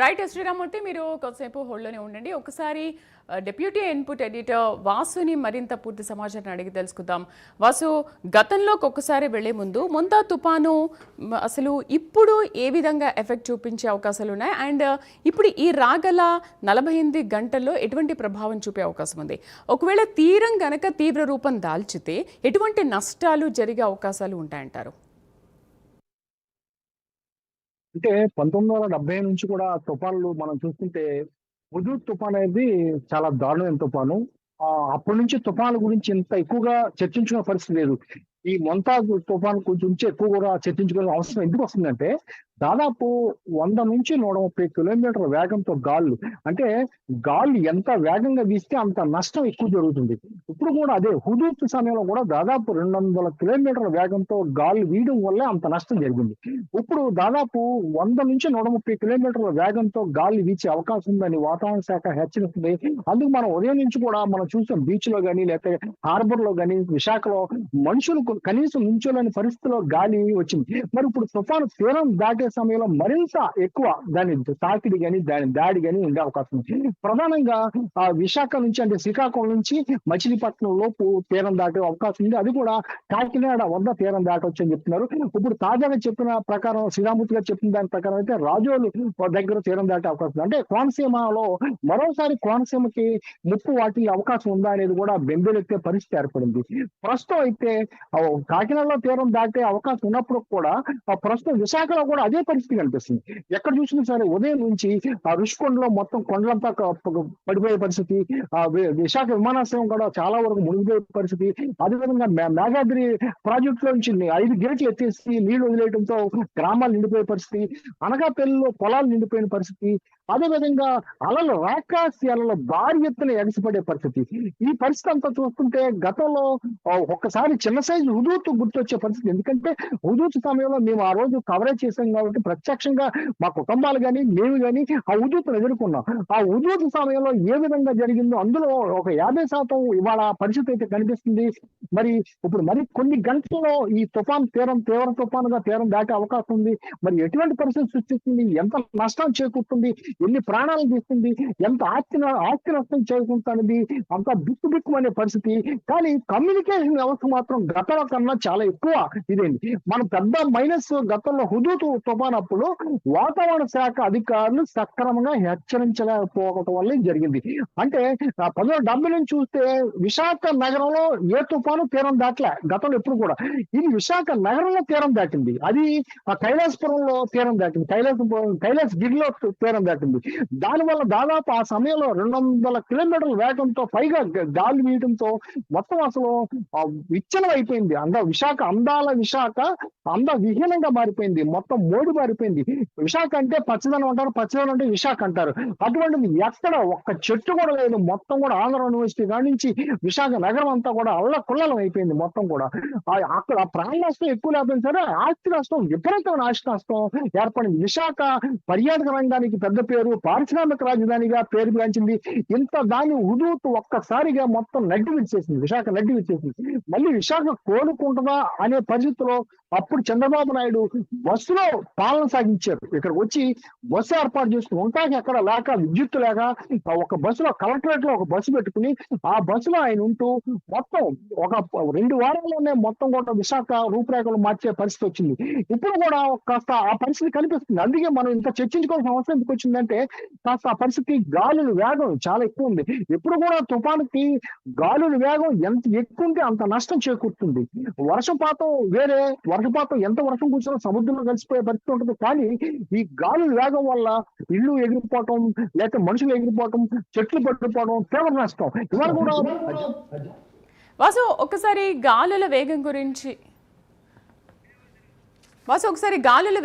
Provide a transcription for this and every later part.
Right Sriramurthy, మీరు కొంతసేపు హోల్డ్లోనే ఉండండి. ఒకసారి డిప్యూటీ ఇన్పుట్ ఎడిటర్ వాసుని మరింత పూర్తి సమాచారం అడిగి తెలుసుకుందాం. వాసు, గతంలోకి ఒక్కసారి వెళ్లే ముందు మొంతా తుపాను అసలు ఇప్పుడు ఏ విధంగా ఎఫెక్ట్ చూపించే అవకాశాలు ఉన్నాయి, అండ్ ఇప్పుడు ఈ రాగల 48 గంటల్లో ఎటువంటి ప్రభావం చూపే అవకాశం ఉంది? ఒకవేళ తీరం గనక తీవ్ర రూపం దాల్చితే ఎటువంటి నష్టాలు జరిగే అవకాశాలు ఉంటాయంటారు? అంటే 1970 నుంచి కూడా తుఫాన్లు మనం చూస్తుంటే హుదూద్ తుఫాన్ అనేది చాలా దారుణమైన తుఫాను. అప్పటి నుంచి తుఫాన్ల గురించి ఇంత ఎక్కువగా చర్చించుకునే పరిస్థితి లేదు. ఈ మొంతాజ్ తుఫాన్ గురించి ఎక్కువ కూడా చర్చించుకునే అవసరం ఎందుకు వస్తుందంటే, దాదాపు 100 నుంచి 130 కిలోమీటర్ల వేగంతో గాళ్ళు, అంటే గాలి ఎంత వేగంగా వీస్తే అంత నష్టం ఎక్కువ జరుగుతుంది. ఇప్పుడు కూడా అదే హుదూద్ సమయంలో కూడా దాదాపు 200 కిలోమీటర్ల వేగంతో గాలి వీయడం వల్లే అంత నష్టం జరిగింది. ఇప్పుడు దాదాపు 100 నుంచి 130 కిలోమీటర్ల వేగంతో గాలి వీచే అవకాశం ఉందని వాతావరణ శాఖ హెచ్చరిస్తుంది. అందుకు మనం ఉదయం నుంచి కూడా మనం చూసాం, బీచ్ లో కానీ లేకపోతే హార్బర్ లో కానీ విశాఖలో మనుషులు కనీసం నుంచోలేని పరిస్థితిలో గాలి వచ్చింది. మరి ఇప్పుడు తుఫాను తీరం దాటే సమయంలో మరింత ఎక్కువ దాని తాకిడి కానీ దాని దాడి కానీ ఉండే అవకాశం ఉంది. ప్రధానంగా విశాఖ నుంచి, అంటే శ్రీకాకుళం నుంచి మచిలీపట్నం లోపు తీరం దాటే అవకాశం ఉంది. అది కూడా కాకినాడ వద్ద తీరం దాటవచ్చు అని చెప్తున్నారు. ఇప్పుడు తాజాగా చెప్పిన ప్రకారం, శ్రీరామూర్తి గారు చెప్పిన దాని ప్రకారం అయితే రాజోలు దగ్గర తీరం దాటే అవకాశం ఉంది. అంటే కోనసీమలో మరోసారి కోనసీమకి ముప్పు వాటి అవకాశం ఉందా అనేది కూడా బెంబేలెత్తే పరిస్థితి ఏర్పడింది. ప్రస్తుతం అయితే కాకినాడలో తీరం దాటే అవకాశం ఉన్నప్పుడు కూడా ప్రస్తుతం విశాఖలో కూడా అదే పరిస్థితి కనిపిస్తుంది. ఎక్కడ చూసినా సరే ఉదయం నుంచి రుషికొండలో మొత్తం కొండలంతా పడిపోయే పరిస్థితి, విశాఖ విమానాశ్రయం కూడా చాలా వరకు మునిగిపోయే పరిస్థితి. అదేవిధంగా మేఘాద్రి ప్రాజెక్టు లో నుంచి 5 గేట్లు ఎత్తేసి నీళ్లు వదిలేయడంతో గ్రామాలు నిండిపోయే పరిస్థితి, అనకాపల్లిలో పొలాలు నిండిపోయిన పరిస్థితి, అదేవిధంగా అలలు రాకాసి అలలు భారీ ఎత్తున ఎగసిపడే పరిస్థితి. ఈ పరిస్థితి అంతా చూస్తుంటే గతంలో ఒక్కసారి చిన్న సైజు హుదూద్ గుర్తొచ్చే పరిస్థితి. ఎందుకంటే హుదూద్ సమయంలో మేము ఆ రోజు కవరేజ్ చేసాం కాబట్టి ప్రత్యక్షంగా మా కుటుంబాలు కానీ మేము కానీ ఆ హుదూద్ను ఎదుర్కొన్నాం. ఆ హుదూద్ సమయంలో ఏ విధంగా జరిగిందో అందులో ఒక 50% ఇవాళ పరిస్థితి అయితే కనిపిస్తుంది. మరి ఇప్పుడు మరి కొన్ని గంటల్లో ఈ తుఫాన్ తీవ్ర తుఫానుగా తీరం దాటే అవకాశం ఉంది. మరి ఎటువంటి పరిస్థితి సృష్టిస్తుంది, ఎంత నష్టం చేకూరుతుంది, ఎన్ని ప్రాణాలు తీస్తుంది, ఎంత ఆస్తి నష్టం చేకూరుతుంది, అంత బిక్కుబిక్కుమనే పరిస్థితి. కానీ కమ్యూనికేషన్ వ్యవస్థ మాత్రం గతంలో కన్నా చాలా ఎక్కువ ఇదేంటి. మనం పెద్ద మైనస్ గతంలో హుదూద్ తుఫాన్ అప్పుడు వాతావరణ శాఖ అధికారులు సక్రమంగా హెచ్చరించలేకపోవడం వల్ల జరిగింది. అంటే 1970 నుంచి చూస్తే విశాఖ నగరంలో ఏ తుఫాను తీరం దాటలే గతంలో ఎప్పుడు కూడా. ఇది విశాఖ నగరంలో తీరం దాటింది. అది కైలాసపురంలో తీరం దాటింది, కైలాస్ గిరిలో తీరం దాటింది. దానివల్ల దాదాపు ఆ సమయంలో 200 కిలోమీటర్ల వేగంతో పైగా గాలి వీయడంతో మొత్తం అసలు విచ్చలం అయిపోయింది. విశాఖ విహీనంగా మారిపోయింది, మొత్తం మోడి మారిపోయింది. విశాఖ అంటే పచ్చదనం అంటారు, పచ్చదనం అంటే విశాఖ అంటారు. అటువంటిది ఎక్కడ ఒక్క చెట్టు కూడా లేదు. మొత్తం కూడా ఆంధ్ర యూనివర్సిటీ కాడి నుంచి విశాఖ నగరం అంతా కూడా అల్లకుల్లలం అయిపోయింది. మొత్తం కూడా అక్కడ ప్రాణ నష్టం ఎక్కువ లేకపోయినా సరే ఆస్తి నష్టం, విపరీతమైన ఆస్తి నష్టం ఏర్పడింది. విశాఖ పర్యాటక రంగానికి పెద్ద పేరు, పారిశ్రామిక రాజధానిగా పేరు గాంచింది. ఇంత దాన్ని హుదూద్ ఒక్కసారిగా మొత్తం నడ్డి విడిచేసింది, విశాఖ నడ్డి విడిచేసింది. మళ్ళీ విశాఖ కోలుకుంటుందా అనే పరిస్థితిలో అప్పుడు చంద్రబాబు నాయుడు బస్సులో పాలన సాగించారు. ఇక్కడికి వచ్చి బస్సు ఏర్పాటు చేసుకుని ఉంటాకి ఎక్కడ లేక, విద్యుత్ లేక ఒక బస్సులో కలెక్టరేట్ లో ఒక బస్సు పెట్టుకుని ఆ బస్సులో ఆయన ఉంటూ మొత్తం ఒక 2 వారాల్లోనే మొత్తం కూడా విశాఖ రూపురేఖలు మార్చే పరిస్థితి వచ్చింది. ఇప్పుడు కూడా కాస్త ఆ పరిస్థితి కనిపిస్తుంది. అందుకే మనం ఇంత చర్చించుకోవాల్సిన అవసరం ఎందుకు వచ్చిందంటే, కాస్త ఆ పరిస్థితి గాలుల వేగం చాలా ఎక్కువ ఉంది. ఎప్పుడు కూడా తుఫానుకి గాలుల వేగం ఎంత ఎక్కువ ఉంటే అంత నష్టం చేకూరుతుంది. వర్షపాతం ఎంత వర్షం కూర్చున్నా సముద్రంలో కలిసిపోయే పరిస్థితి ఉంటుంది. కానీ ఈ గాలుల వేగం వల్ల ఇల్లు ఎగిరిపోవటం, లేకపోతే మనుషులు ఎగిరిపోవటం, చెట్లు పడిపోవడం తీవ్ర నష్టం. ఇవాళ కూడా వాసు ఒకసారి గాలుల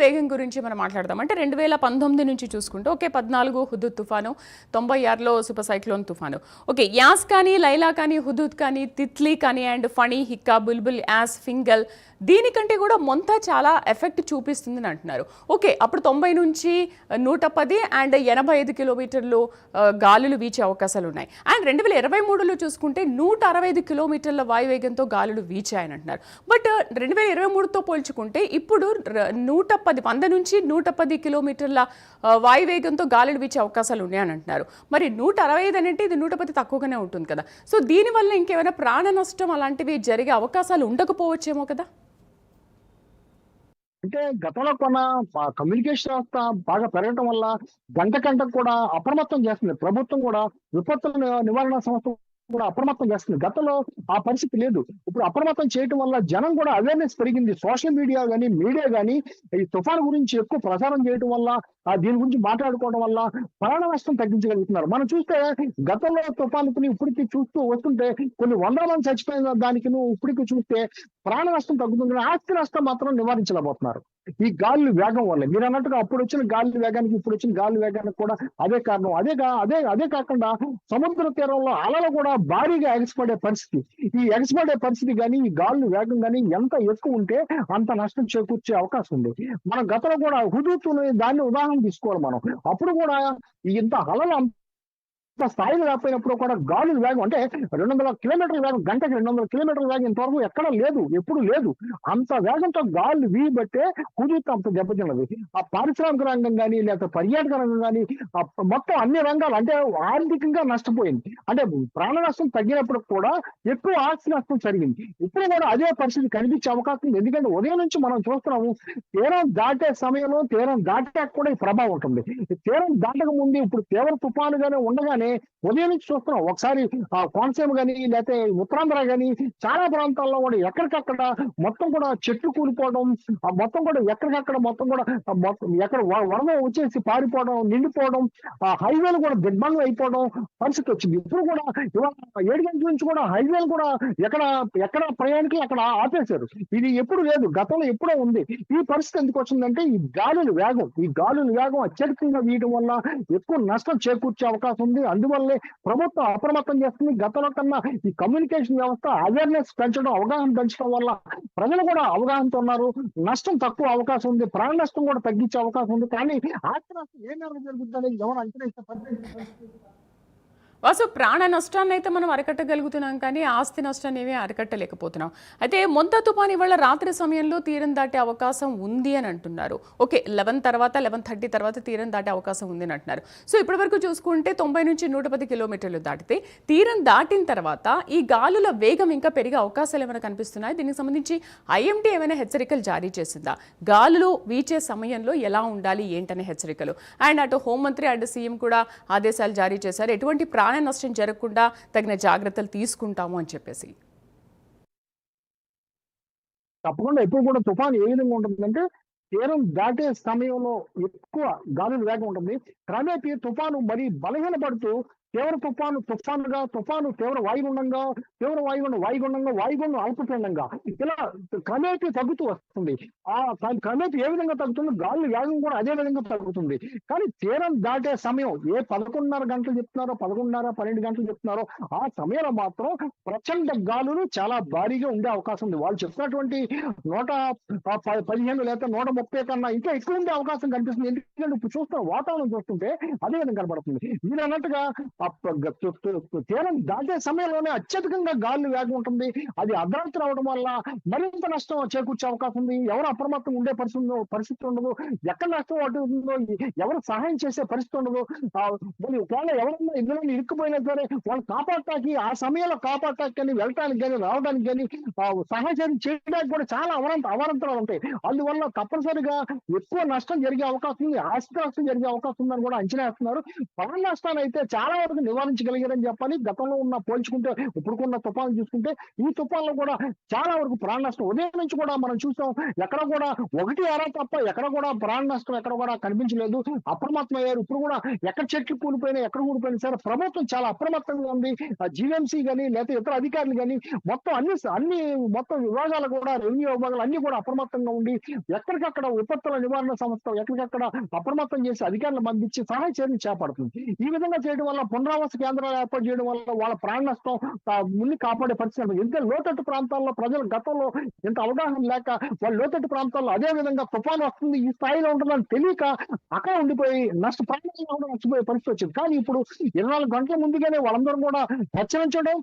వేగం గురించి మనం మాట్లాడదాం. అంటే 2019 నుంచి చూసుకుంటే 14 హుదూద్ తుఫాను, 96లో సూపర్ సైక్లోన్ తుఫాను. యాస్ కానీ, లైలా కానీ, హుదూద్ కానీ, తిత్లీ కానీ, and Phani, Hikaa, Bulbul, as, ఫింగల్, దీనికంటే కూడా మొంతా చాలా ఎఫెక్ట్ చూపిస్తుంది అని అంటున్నారు. అప్పుడు 90 నుంచి 110 అండ్ 85 కిలోమీటర్లు గాలులు వీచే అవకాశాలు ఉన్నాయి. అండ్ 2023లో చూసుకుంటే 165 కిలోమీటర్ల వాయువేగంతో గాలులు వీచాయని అంటున్నారు. బట్ 2023తో పోల్చుకుంటే ఇప్పుడు ఇప్పుడు 100 నుంచి 110 కిలోమీటర్ల వాయువేగంతో గాలులు వీచే అవకాశాలు ఉన్నాయని అంటున్నారు. మరి 165 అంటే ఇది 110 తక్కువగానే ఉంటుంది కదా. సో దీనివల్ల ఇంకేమైనా ప్రాణ నష్టం అలాంటివి జరిగే అవకాశాలు ఉండకపోవచ్చేమో కదా. అంటే గతంలో కొన్న కమ్యూనికేషన్ వ్యవస్థ బాగా పెరగటం వల్ల గంటకు కూడా అప్రమత్తం చేస్తుంది. ప్రభుత్వం కూడా విపత్తుల నివారణ సంస్థ కూడా అప్రమత్తం చేస్తుంది. గతంలో ఆ పరిస్థితి లేదు. ఇప్పుడు అప్రమత్తం చేయటం వల్ల జనం కూడా అవేర్నెస్ పెరిగింది. సోషల్ మీడియా కానీ ఈ తుఫాను గురించి ఎక్కువ ప్రచారం చేయడం వల్ల దీని గురించి మాట్లాడుకోవడం వల్ల ప్రాణ నష్టం తగ్గించగలుగుతున్నారు. మనం చూస్తే గతంలో తుఫానుకుని ఇప్పటికి చూస్తూ వస్తుంటే కొన్ని వందల మంది చచ్చిపోయిన దానికి ఇప్పటికి చూస్తే ప్రాణ నష్టం తగ్గుతుంది, ఆస్తి నష్టం మాత్రం నివారించలేకపోతున్నారు. ఈ గాలి వేగం వల్ల మీరు అన్నట్టుగా అప్పుడు వచ్చిన గాలి వేగానికి ఇప్పుడు వచ్చిన గాలి వేగానికి కూడా అదే కారణం. అదే కాకుండా సముద్ర తీరంలో అలలు కూడా భారీగా ఎగసిపడే పరిస్థితి. ఈ ఎగసిపడే పరిస్థితి కానీ ఈ గాలి వేగం కానీ ఎంత ఎక్కువ ఉంటే అంత నష్టం చేకూర్చే అవకాశం ఉంది. మనం గతంలో కూడా హుదూతుని దాన్ని ఉదాహరణ తీసుకోవాలి. మనం అప్పుడు కూడా ఇంత అలలు స్థాయిలో రాకపోయినప్పుడు కూడా గాలుల వేగం అంటే 200 కిలోమీటర్ల వేగం, గంటకి 200 కిలోమీటర్ల వేగం ఇంతవరకు ఎక్కడ లేదు, ఎప్పుడు లేదు. అంత వేగంతో గాలు వీయబట్టే హుదూత్ అంత దెబ్బతిన్నది. ఆ పారిశ్రామిక రంగం కానీ లేకపోతే పర్యాటక రంగం కానీ మొత్తం అన్ని రంగాలు అంటే ఆర్థికంగా నష్టపోయింది. అంటే ప్రాణ నష్టం తగ్గినప్పుడు కూడా ఎక్కువ ఆస్తి నష్టం జరిగింది. ఇప్పుడు కూడా అదే పరిస్థితి కనిపించే అవకాశం ఉంది. ఎందుకంటే ఉదయం నుంచి మనం చూస్తున్నాము తీరం దాటే సమయంలో తీరం దాటాక కూడా ఈ ప్రభావం ఉంటుంది. తీరం దాటక ముందు ఇప్పుడు తీవ్ర తుఫానుగానే ఉండగానే ఉదయం నుంచి చూస్తున్నాం. ఒకసారి కోనసీమ కానీ లేకపోతే ఉత్తరాంధ్ర కానీ చాలా ప్రాంతాల్లో కూడా ఎక్కడికక్కడ మొత్తం కూడా చెట్లు కూలిపోవడం, మొత్తం కూడా ఎక్కడికక్కడ మొత్తం కూడా ఎక్కడ వరద వచ్చేసి పారిపోవడం, నిండిపోవడం, హైవేలు కూడా దిగ్బంధం అయిపోవడం పరిస్థితి వచ్చింది. ఇప్పుడు కూడా ఇవాళ 7 గంటల నుంచి కూడా హైవేలు కూడా ఎక్కడ ప్రయాణికులు అక్కడ ఆపేశారు. ఇది ఎప్పుడు లేదు, గతంలో ఎప్పుడో ఉంది. ఈ పరిస్థితి ఎందుకు వచ్చిందంటే ఈ గాలుల వేగం అత్యధికంగా వీయడం వల్ల ఎక్కువ నష్టం చేకూర్చే అవకాశం ఉంది. అందువల్లే ప్రభుత్వం అప్రమత్తం చేస్తుంది. గతంలో కన్నా ఈ కమ్యూనికేషన్ వ్యవస్థ అవేర్నెస్ పెంచడం, అవగాహన పెంచడం వల్ల ప్రజలు కూడా అవగాహనతో ఉన్నారు. నష్టం తక్కువ అవకాశం ఉంది, ప్రాణ నష్టం కూడా తగ్గించే అవకాశం ఉంది. కానీ ఆస్తి నష్టం ఏ మేరకు జరుగుతుంది అనేది ఎవరు అంచనా ఇచ్చే పరిస్థితి. వాసు, ప్రాణ నష్టాన్ని అయితే మనం అరికట్టగలుగుతున్నాం కానీ ఆస్తి నష్టాన్ని ఏమీ అరికట్టలేకపోతున్నాం. అయితే మొంతా తుఫాన్ ఇవాళ రాత్రి సమయంలో తీరం దాటే అవకాశం ఉంది అని అంటున్నారు. ఓకే, 11:30 తర్వాత తీరం దాటే అవకాశం ఉంది అని అంటున్నారు. సో ఇప్పటి వరకు చూసుకుంటే 90 నుంచి 110 కిలోమీటర్లు దాటితే తీరం దాటిన తర్వాత ఈ గాలుల వేగం ఇంకా పెరిగే అవకాశాలు ఏమైనా కనిపిస్తున్నాయి? దీనికి సంబంధించి ఐఎండీ ఏమైనా హెచ్చరికలు జారీ చేసిందా? గాలులు వీచే సమయంలో ఎలా ఉండాలి ఏంటనే హెచ్చరికలు. అండ్ అటు హోంమంత్రి అండ్ సీఎం కూడా ఆదేశాలు జారీ చేశారు, ఎటువంటి ప్రాణ నష్టం జరగకుండా తగిన జాగ్రత్తలు తీసుకుంటాము అని చెప్పేసి. తప్పకుండా ఎప్పుడు కూడా తుఫాను ఏ విధంగా ఉంటుందంటే తీరం దాటే సమయంలో ఎక్కువ గాలుల వేగం ఉంటుంది. క్రమేపీ తుఫాను మరి బలహీనపడుతూ తీవ్ర తుఫాను తీవ్ర వాయుగుండం అల్పపీడనంగా ఇలా క్రమేపీ తగ్గుతూ వస్తుంది. క్రమేపీ ఏ విధంగా తగ్గుతుందో గాలి వేగం కూడా అదే విధంగా తగ్గుతుంది. కానీ తీరం దాటే సమయం 11:30 గంటలు చెప్తున్నారో 11:30, 12 గంటలు చెప్తున్నారో ఆ సమయంలో మాత్రం ప్రచండ గాలులు చాలా భారీగా ఉండే అవకాశం ఉంది. వాళ్ళు చెప్తున్నటువంటి 115 లేదా 130 కన్నా ఇంకా ఎక్కువ ఉండే అవకాశం కనిపిస్తుంది. ఎందుకంటే ఇప్పుడు చూస్తున్న వాతావరణం చూస్తుంటే అదే విధంగా కనబడుతుంది. మీరు అన్నట్టుగా తీరం దాటే సమయంలోనే అత్యధికంగా గాలి వేగం ఉంటుంది. అది అర్ధరాత్రి అవడం వల్ల మరింత నష్టం చేకూర్చే అవకాశం ఉంది. ఎవరు అప్రమత్తంగా ఉండే పరిస్థితి ఉండదు. ఎక్కడ నష్టం అవుతుందో ఎవరు సహాయం చేసే పరిస్థితి ఉండదు. ఒకవేళ ఎవరన్నా ఇందులో ఇరుక్కుపోయినా సరే వాళ్ళు కాపాడటానికి ఆ సమయంలో కానీ వెళ్ళటానికి కానీ రావడానికి కానీ సహాయం చేయడానికి కూడా చాలా అవాంతరాలు ఉంటాయి. అందువల్ల తప్పనిసరిగా ఎక్కువ నష్టం జరిగే అవకాశం ఉంది, ఆస్తి నష్టం జరిగే అవకాశం ఉందని కూడా అంచనా వేస్తున్నారు. ప్రాణ నష్టాన్ని అయితే చాలా వరకు నివారించగలిగారని చెప్పాలి. గతంలో పోల్చుకుంటే ఇప్పుడుకున్న తుఫాను చూసుకుంటే ఈ తుఫాన్లో కూడా చాలా వరకు ప్రాణ నష్టం ఉదయం నుంచి కూడా మనం చూసాం. ఎక్కడ కూడా 1 అర తప్ప ఎక్కడ కూడా ప్రాణ నష్టం ఎక్కడ కూడా కనిపించలేదు. అప్రమత్తం అయ్యారు. ఇప్పుడు కూడా ఎక్కడ చెట్లు కూలిపోయినా ఎక్కడ కూలిపోయినా సరే ప్రభుత్వం చాలా అప్రమత్తంగా ఉంది. జీవీఎంసీ కానీ లేకపోతే ఇతర అధికారులు కానీ మొత్తం అన్ని విభాగాలు కూడా రెవెన్యూ విభాగాలు అన్ని కూడా అప్రమత్తంగా ఉండి ఎక్కడికక్కడ విపత్తుల నివారణ సంస్థ ఎక్కడికక్కడ అప్రమత్తం చేసి అధికారులు పంపించి సహాయ చర్యలు చేపడుతుంది. ఈ విధంగా చేయడం వల్ల పునరావాస కేంద్రాలు ఏర్పాటు చేయడం వల్ల వాళ్ళ ప్రాణ నష్టం ముందు కాపాడే పరిస్థితి. ఎందుకంటే లోతట్టు ప్రాంతాల్లో ప్రజలు గతంలో ఇంత అవగాహన లేక వాళ్ళ లోతట్టు ప్రాంతాల్లో అదే విధంగా తుఫాను వస్తుంది ఈ స్థాయిలో ఉంటుందని తెలియక అక్కడ ఉండిపోయి నష్టపోయే పరిస్థితి వచ్చింది. కానీ ఇప్పుడు 24 గంటల ముందుగానే వాళ్ళందరూ కూడా హెచ్చరించడం,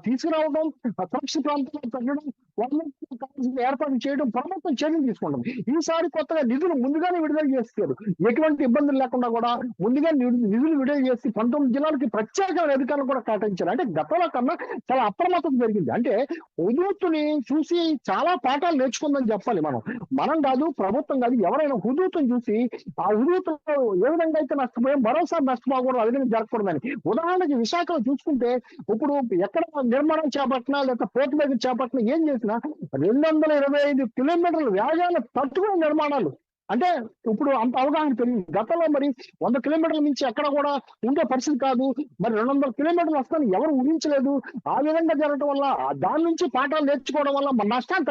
తీసుకురావడం, సురక్షిత ప్రాంతాల్లో పెట్టడం, వాళ్ళకి కావాల్సిన ఏర్పాట్లు చేయడం ప్రభుత్వం చర్యలు తీసుకుంటుంది. ఈసారి కొత్తగా నిధులు ముందుగానే విడుదల చేస్తారు. ఎటువంటి ఇబ్బందులు లేకుండా కూడా ముందుగా నిధులు విడుదల చేసి 19 జిల్లాలకి ప్రత్యేకమైన అధికారులు కూడా కేటాయించారు. అంటే గతంలో కన్నా చాలా అప్రమత్తత జరిగింది. అంటే హుదూతుని చూసి చాలా పాఠాలు నేర్చుకుందని చెప్పాలి మనం. మనం కాదు, ప్రభుత్వం కాదు, ఎవరైనా హుదూతుని చూసి ఆ హుదూతులో ఏ విధంగా అయితే నష్టపోయాం మరోసారి నష్టపోకూడదు, ఆ విధంగా జరగకూడదని. ఉదాహరణకి విశాఖలో చూసుకుంటే ఇప్పుడు ఎక్కడ నిర్మాణం చేపట్టినా లేదా పోర్టు దగ్గర చేపట్టినా ఏం చేసినా 225 కిలోమీటర్ల వేగాన్ని తట్టుకునే నిర్మాణాలు. అంటే ఇప్పుడు అంత అవగాహన పెరిగింది. గతంలో మరి 100 కిలోమీటర్ల నుంచి ఎక్కడ కూడా ఉండే పరిస్థితి కాదు. మరి 200 కిలోమీటర్లు వస్తాయని ఎవరు ఊహించలేదు. ఆ విధంగా జరగడం వల్ల దాని నుంచి పాఠాలు నేర్చుకోవడం వల్ల మన నష్టాన్ని